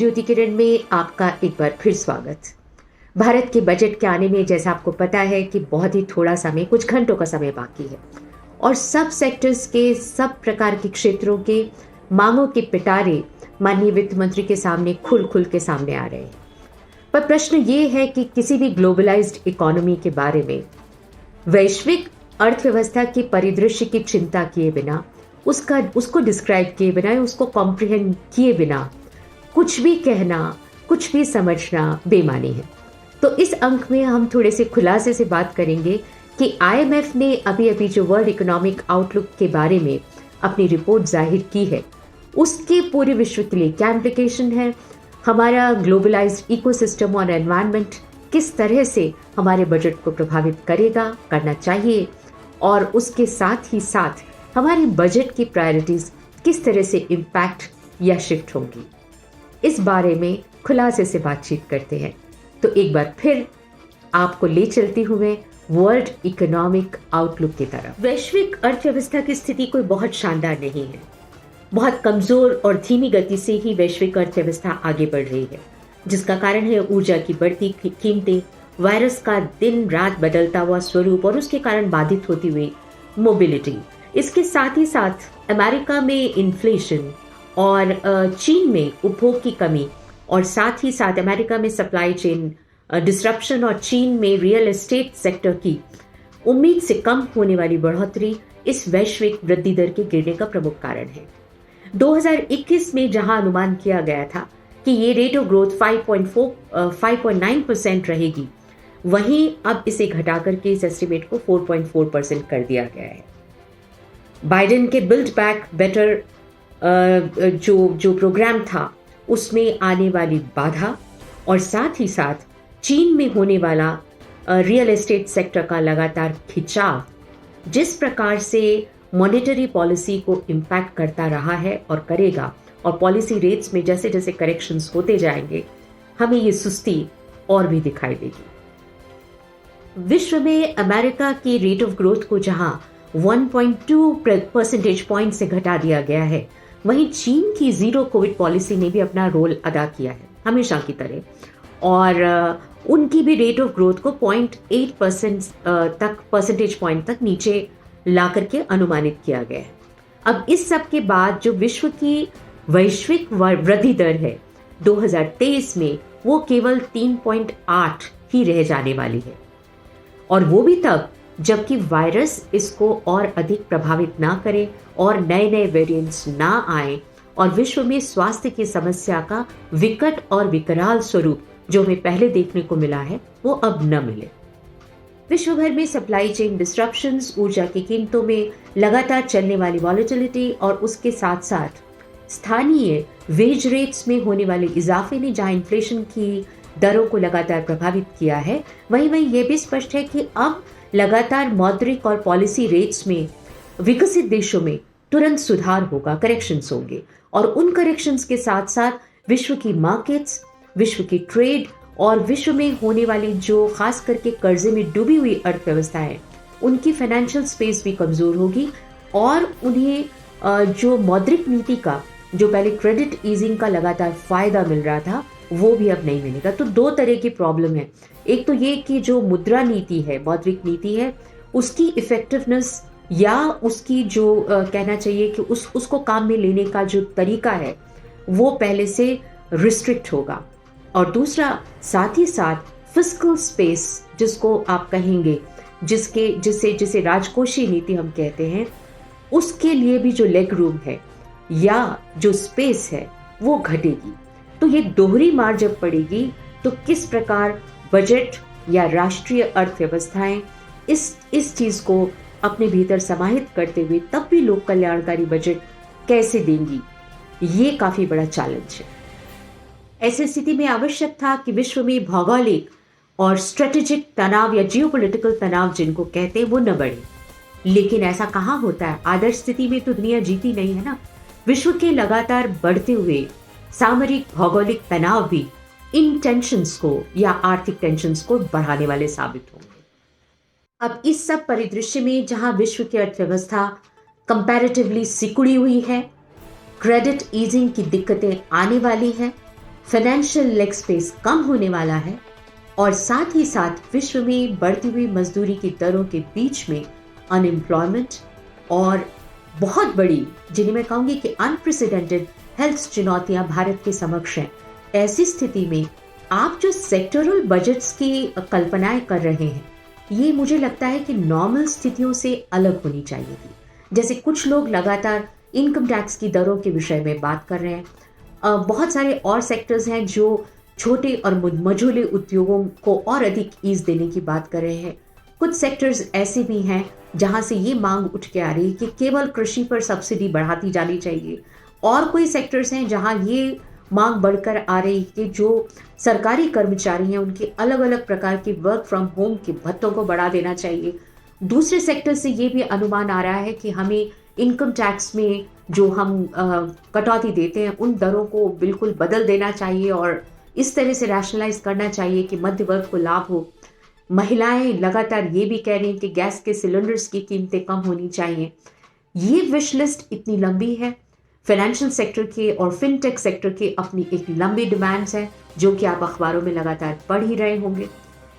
ज्योति किरण में आपका एक बार फिर स्वागत। भारत के बजट के आने में जैसा आपको पता है कि बहुत ही थोड़ा समय, कुछ घंटों का समय बाकी है और सब सेक्टर्स के, सब प्रकार के क्षेत्रों के मांगों के पिटारे माननीय वित्त मंत्री के सामने खुल के सामने आ रहे हैं। पर प्रश्न ये है कि किसी भी ग्लोबलाइज्ड इकोनॉमी के बारे में वैश्विक अर्थव्यवस्था के परिदृश्य की चिंता किए बिना, उसको डिस्क्राइब किए बिना, उसको कॉम्प्रिहेंड किए बिना कुछ भी कहना, कुछ भी समझना बेमानी है। तो इस अंक में हम थोड़े से खुलासे से बात करेंगे कि आईएमएफ ने अभी जो वर्ल्ड इकोनॉमिक आउटलुक के बारे में अपनी रिपोर्ट जाहिर की है, उसके पूरे विश्व के लिए क्या इम्प्लिकेशन है, हमारा ग्लोबलाइज्ड इकोसिस्टम और एनवायरनमेंट किस तरह से हमारे बजट को प्रभावित करेगा, करना चाहिए, और उसके साथ ही साथ हमारे बजट की प्रायोरिटीज किस तरह से इम्पैक्ट या शिफ्ट होंगी, इस बारे में खुलासे से बातचीत करते हैं। तो एक बार फिर आपको ले चलती हूँ मैं वर्ल्ड इकोनॉमिक आउटलुक की तरफ। वैश्विक अर्थव्यवस्था की स्थिति कोई बहुत शानदार नहीं है। बहुत कमजोर और धीमी गति से ही वैश्विक अर्थव्यवस्था आगे बढ़ रही है, जिसका कारण है ऊर्जा की बढ़ती कीमतें, वायरस का दिन रात बदलता हुआ स्वरूप और उसके कारण बाधित होती हुई मोबिलिटी। इसके साथ ही साथ अमेरिका में इन्फ्लेशन और चीन में उपभोग की कमी, और साथ ही साथ अमेरिका में सप्लाई चेन डिसरप्शन और चीन में रियल एस्टेट सेक्टर की उम्मीद से कम होने वाली बढ़ोतरी इस वैश्विक वृद्धि दर के गिरने का प्रमुख कारण है। 2021 में जहां अनुमान किया गया था कि ये रेट ऑफ ग्रोथ 5.9% रहेगी, वहीं अब इसे घटाकर के इस एस्टिमेट को 4.4% कर दिया गया है। बाइडेन के बिल्ड बैक बेटर जो प्रोग्राम था, उसमें आने वाली बाधा और साथ ही साथ चीन में होने वाला रियल एस्टेट सेक्टर का लगातार खिंचाव जिस प्रकार से मॉनेटरी पॉलिसी को इम्पैक्ट करता रहा है और करेगा, और पॉलिसी रेट्स में जैसे जैसे करेक्शंस होते जाएंगे, हमें ये सुस्ती और भी दिखाई देगी। विश्व में अमेरिका की रेट ऑफ ग्रोथ को जहां 1.2 परसेंटेज पॉइंट से घटा दिया गया है, वहीं चीन की जीरो कोविड पॉलिसी ने भी अपना रोल अदा किया है हमेशा की तरह, और उनकी भी रेट ऑफ ग्रोथ को 0.8% परसेंटेज पॉइंट तक नीचे ला करके अनुमानित किया गया है। अब इस सब के बाद जो विश्व की वैश्विक वृद्धि दर है 2023 में, वो केवल 3.8 ही रह जाने वाली है, और वो भी तब जबकि वायरस इसको और अधिक प्रभावित ना करे और नए नए वेरिएंट्स ना आए और विश्व में स्वास्थ्य की समस्या का विकट और विकराल स्वरूप जो हमें पहले देखने को मिला है, वो अब न मिले। विश्व भर में सप्लाई चेन डिस्ट्रप्शंस, ऊर्जा की कीमतों में लगातार चलने वाली वॉलेटिलिटी और उसके साथ साथ स्थानीय वेज रेट्स में होने वाले इजाफे ने जहां इन्फ्लेशन की दरों को लगातार प्रभावित किया है, वहीं यह भी स्पष्ट है कि अब लगातार मौद्रिक और पॉलिसी रेट्स में विकसित देशों में तुरंत सुधार होगा, करेक्शंस होंगे, और उन करेक्शंस के साथ साथ विश्व की मार्केट्स, विश्व की ट्रेड और विश्व में होने वाली जो खास करके कर्जे में डूबी हुई अर्थव्यवस्था है, उनकी फाइनेंशियल स्पेस भी कमजोर होगी, और उन्हें जो मौद्रिक नीति का, जो पहले क्रेडिट ईजिंग का लगातार फायदा मिल रहा था, वो भी अब नहीं मिलेगा। तो दो तरह की प्रॉब्लम है। एक तो ये कि जो मुद्रा नीति है, मौद्रिक नीति है, उसकी इफेक्टिवनेस या उसकी जो कहना चाहिए कि उसको काम में लेने का जो तरीका है, वो पहले से रिस्ट्रिक्ट होगा। और दूसरा, साथ ही साथ फिस्कल स्पेस जिसको आप कहेंगे, जिसे राजकोषीय नीति हम कहते हैं, उसके लिए भी जो लेग रूम है या जो स्पेस है, वो घटेगी। तो ये दोहरी मार जब पड़ेगी, तो किस प्रकार बजट या राष्ट्रीय अर्थव्यवस्थाएं इस चीज को अपने भीतर समाहित करते हुए तब भी लोक कल्याणकारी बजट कैसे देंगी, ये काफी बड़ा चैलेंज है। ऐसी स्थिति में आवश्यक था कि विश्व में भौगोलिक और स्ट्रेटेजिक तनाव या जियोपॉलिटिकल तनाव जिनको कहते हैं, वो न बढ़े। लेकिन ऐसा कहाँ होता है? आदर्श स्थिति में तो दुनिया जीती नहीं है ना। विश्व के लगातार बढ़ते हुए सामरिक भौगोलिक तनाव भी इन टेंशन्स को या आर्थिक टेंशन्स को बढ़ाने वाले साबित होंगे। अब इस सब परिदृश्य में जहां विश्व की अर्थव्यवस्था कंपैरेटिवली सिकुड़ी हुई है, क्रेडिट ईजिंग की दिक्कतें आने वाली हैं, फाइनेंशियल लेग स्पेस कम होने वाला है और साथ ही साथ विश्व में बढ़ती हुई मजदूरी की दरों के बीच में अनएम्प्लॉयमेंट और बहुत बड़ी, जिन्हें मैं कहूंगी कि अनप्रेसिडेंटेड हेल्थ चुनौतियां भारत के समक्ष हैं। ऐसी स्थिति में आप जो सेक्टरल बजट्स की कल्पनाएं कर रहे हैं, ये मुझे लगता है कि नॉर्मल स्थितियों से अलग होनी चाहिए थी। जैसे कुछ लोग लगातार इनकम टैक्स की दरों के विषय में बात कर रहे हैं। बहुत सारे और सेक्टर्स हैं जो छोटे और मझोले उद्योगों को और अधिक ईज देने की बात कर रहे हैं। कुछ सेक्टर्स ऐसे भी हैं जहां से ये मांग उठ के आ रही है कि केवल कृषि पर सब्सिडी बढ़ाती जानी चाहिए, और कोई सेक्टर्स हैं जहां ये मांग बढ़कर आ रही है कि जो सरकारी कर्मचारी हैं उनके अलग अलग प्रकार के वर्क फ्रॉम होम के भत्तों को बढ़ा देना चाहिए। दूसरे सेक्टर से ये भी अनुमान आ रहा है कि हमें इनकम टैक्स में जो हम कटौती देते हैं उन दरों को बिल्कुल बदल देना चाहिए और इस तरह से रैशनलाइज करना चाहिए कि मध्य वर्ग को लाभ हो। महिलाएं लगातार ये भी कह रही हैं कि गैस के सिलेंडर्स की कीमतें कम होनी चाहिए। ये विश लिस्ट इतनी लंबी है। फाइनेंशियल सेक्टर के और फिनटेक सेक्टर के अपनी एक लंबी डिमांड्स हैं जो कि आप अखबारों में लगातार पढ़ ही रहे होंगे।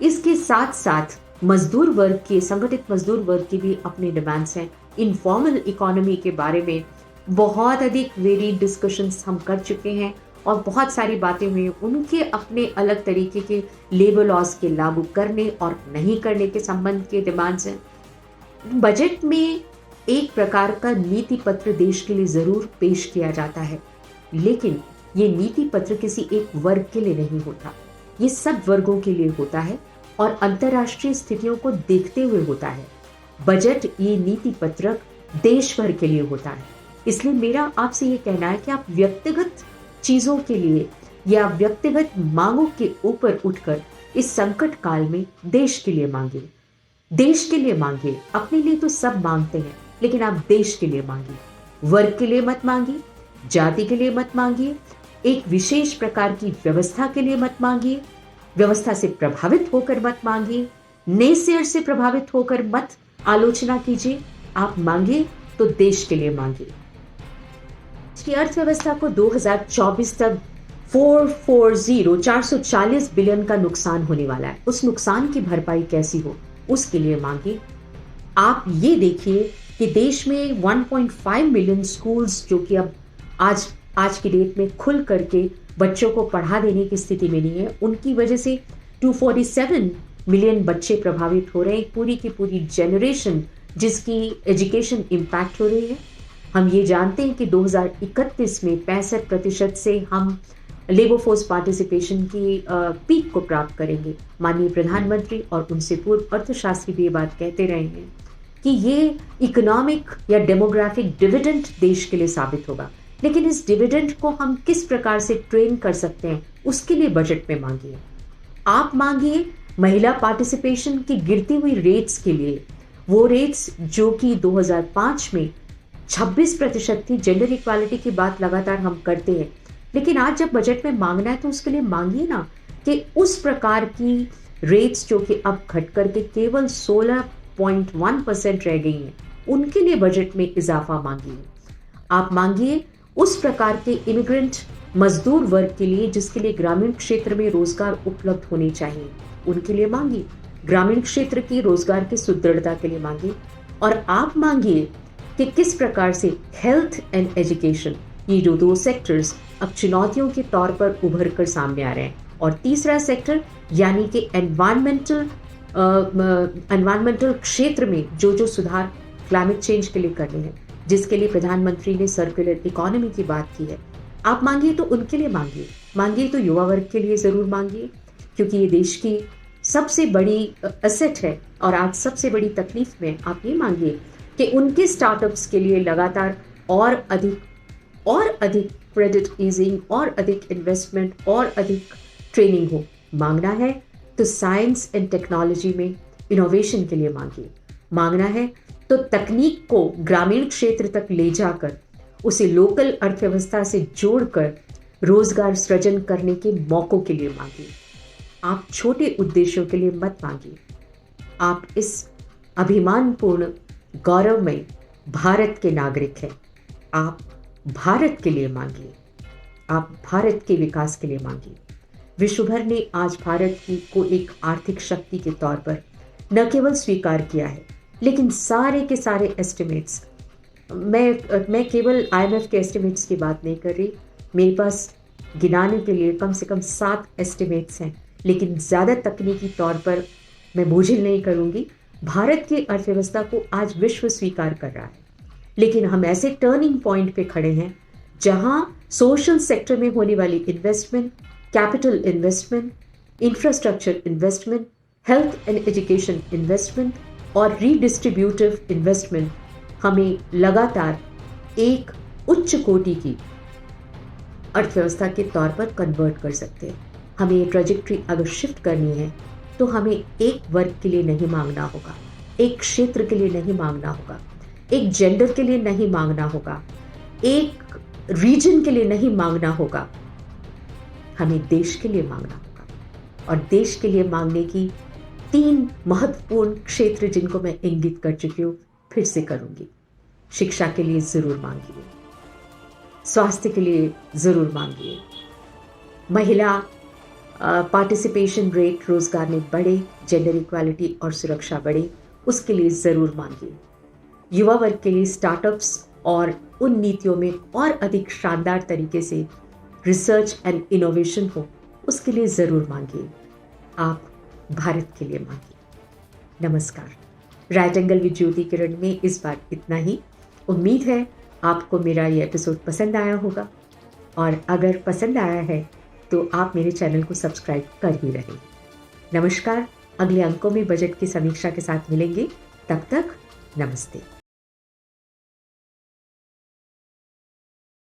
इसके साथ साथ मजदूर वर्ग के, संगठित मजदूर वर्ग की भी अपनी डिमांड्स हैं। इनफॉर्मल इकोनॉमी के बारे में बहुत अधिक वेरिड डिस्कशंस हम कर चुके हैं और बहुत सारी बातें हुई। उनके अपने अलग तरीके के लेबर लॉज के लागू करने और नहीं करने के संबंध के डिमांड्स हैं। बजट में एक प्रकार का नीति पत्र देश के लिए जरूर पेश किया जाता है, लेकिन ये नीति पत्र किसी एक वर्ग के लिए नहीं होता, ये सब वर्गों के लिए होता है और अंतर्राष्ट्रीय स्थितियों को देखते हुए होता है। बजट, ये नीति पत्रक देश भर के लिए होता है। इसलिए मेरा आपसे ये कहना है कि आप व्यक्तिगत चीजों के लिए या व्यक्तिगत मांगों के ऊपर उठकर इस संकट काल में देश के लिए मांगिए। देश के लिए मांगिए। अपने लिए तो सब मांगते हैं, लेकिन आप देश के लिए मांगिए। वर्ग के लिए मत मांगिए, जाति के लिए मत मांगिए, एक विशेष प्रकार की व्यवस्था के लिए मत मांगिए, व्यवस्था से प्रभावित होकर मत मांगिए, नेसेयर से प्रभावित होकर मत आलोचना कीजिए। आप मांगिए तो देश के लिए मांगिए। की अर्थव्यवस्था को 2024 तक 440 बिलियन का नुकसान होने वाला है। उस नुकसान की भरपाई कैसी हो, उसके लिए मांगिए। आप ये देखिए कि देश में 1.5 मिलियन स्कूल्स जो कि अब आज की डेट में खुल करके बच्चों को पढ़ा देने की स्थिति में नहीं है, उनकी वजह से 247 मिलियन बच्चे प्रभावित हो रहे हैं। पूरी की पूरी जनरेशन जिसकी एजुकेशन इम्पैक्ट हो रही है। हम ये जानते हैं कि 2031 में 65% से हम लेबर फोर्स पार्टिसिपेशन की पीक को प्राप्त करेंगे। माननीय प्रधानमंत्री और उनसे पूर्व अर्थशास्त्री भी ये बात कहते रहे हैं कि ये इकोनॉमिक या डेमोग्राफिक डिविडेंड देश के लिए साबित होगा। लेकिन इस डिविडेंड को हम किस प्रकार से ट्रेन कर सकते हैं, उसके लिए बजट में मांगिए। आप मांगिए महिला पार्टिसिपेशन की गिरती हुई रेट्स के लिए, वो रेट्स जो कि 2005 में 26% थी। जेंडर इक्वालिटी की बात लगातार हम करते हैं, लेकिन आज जब बजट में मांगना है तो उसके लिए मांगिए ना कि उस प्रकार की रेट्स जो कि अब घट करके केवल 16.1% रह गई हैं, उनके लिए बजट में इजाफा मांगिए। आप मांगिए उस प्रकार के इमिग्रेंट मजदूर वर्ग के लिए जिसके लिए ग्रामीण क्षेत्र में रोजगार उपलब्ध होने चाहिए, उनके लिए मांगिए। ग्रामीण क्षेत्र की रोजगार की सुदृढ़ता के लिए मांगिए। और आप मांगिए कि किस प्रकार से हेल्थ एंड एजुकेशन, ये जो दो सेक्टर्स अब चुनौतियों के तौर पर उभर कर सामने आ रहे हैं। और तीसरा सेक्टर यानी कि एनवायरमेंटल क्षेत्र में जो सुधार क्लाइमेट चेंज के लिए करने हैं, जिसके लिए प्रधानमंत्री ने सर्कुलर इकोनॉमी की बात की है, आप मांगिए तो उनके लिए मांगिए। मांगिए तो युवा वर्ग के लिए जरूर मांगिए, क्योंकि ये देश की सबसे बड़ी एसेट है। और आज सबसे बड़ी तकलीफ में आप ये मांगिए कि उनके स्टार्टअप्स के लिए लगातार और अधिक क्रेडिट ईजिंग और अधिक इन्वेस्टमेंट और अधिक ट्रेनिंग हो। मांगना है तो साइंस एंड टेक्नोलॉजी में इनोवेशन के लिए मांगिए। मांगना है तो तकनीक को ग्रामीण क्षेत्र तक ले जाकर उसे लोकल अर्थव्यवस्था से जोड़कर रोजगार सृजन करने के मौकों के लिए मांगिए। आप छोटे उद्देश्यों के लिए मत मांगिए। आप इस अभिमानपूर्ण गौरवमय भारत के नागरिक हैं। आप भारत के लिए मांगिए। आप भारत के विकास के लिए मांगिए। विश्व भर ने आज भारत की को एक आर्थिक शक्ति के तौर पर न केवल स्वीकार किया है, लेकिन सारे के सारे एस्टिमेट्स, मैं केवल IMF के एस्टिमेट्स की बात नहीं कर रही, मेरे पास गिनाने के लिए कम से कम 7 एस्टिमेट्स हैं, लेकिन ज़्यादा तकनीकी तौर पर मैं बोझिल नहीं करूँगी। भारत की अर्थव्यवस्था को आज विश्व स्वीकार कर रहा है, लेकिन हम ऐसे टर्निंग पॉइंट पे खड़े हैं जहां सोशल सेक्टर में होने वाली investment, capital investment, infrastructure investment, health and education investment और रीडिस्ट्रीब्यूटिव इन्वेस्टमेंट हमें लगातार एक उच्च कोटि की अर्थव्यवस्था के तौर पर कन्वर्ट कर सकते हैं। हमें ये ट्रेजेक्ट्री अगर शिफ्ट करनी है तो हमें एक वर्ग के लिए नहीं मांगना होगा, एक क्षेत्र के लिए नहीं मांगना होगा, एक जेंडर के लिए नहीं मांगना होगा, एक रीजन के लिए नहीं मांगना होगा, हमें देश के लिए मांगना होगा। और देश के लिए मांगने की 3 महत्वपूर्ण क्षेत्र जिनको मैं इंगित कर चुकी हूँ, फिर से करूंगी। शिक्षा के लिए जरूर मांगिए, स्वास्थ्य के लिए जरूर मांगिए, महिला पार्टिसिपेशन रेट रोजगार में बढ़े, जेंडर इक्वालिटी और सुरक्षा बढ़े, उसके लिए जरूर मांगिए। युवा वर्ग के लिए स्टार्टअप्स और उन नीतियों में और अधिक शानदार तरीके से रिसर्च एंड इनोवेशन हो, उसके लिए ज़रूर मांगिए। आप भारत के लिए मांगिए। नमस्कार। राइट एंगल विद ज्योति किरण में इस बार इतना ही। उम्मीद है आपको मेरा ये एपिसोड पसंद आया होगा, और अगर पसंद आया है तो आप मेरे चैनल को सब्सक्राइब कर ही रहे। नमस्कार। अगले अंकों में बजट की समीक्षा के साथ मिलेंगे। तब तक नमस्ते।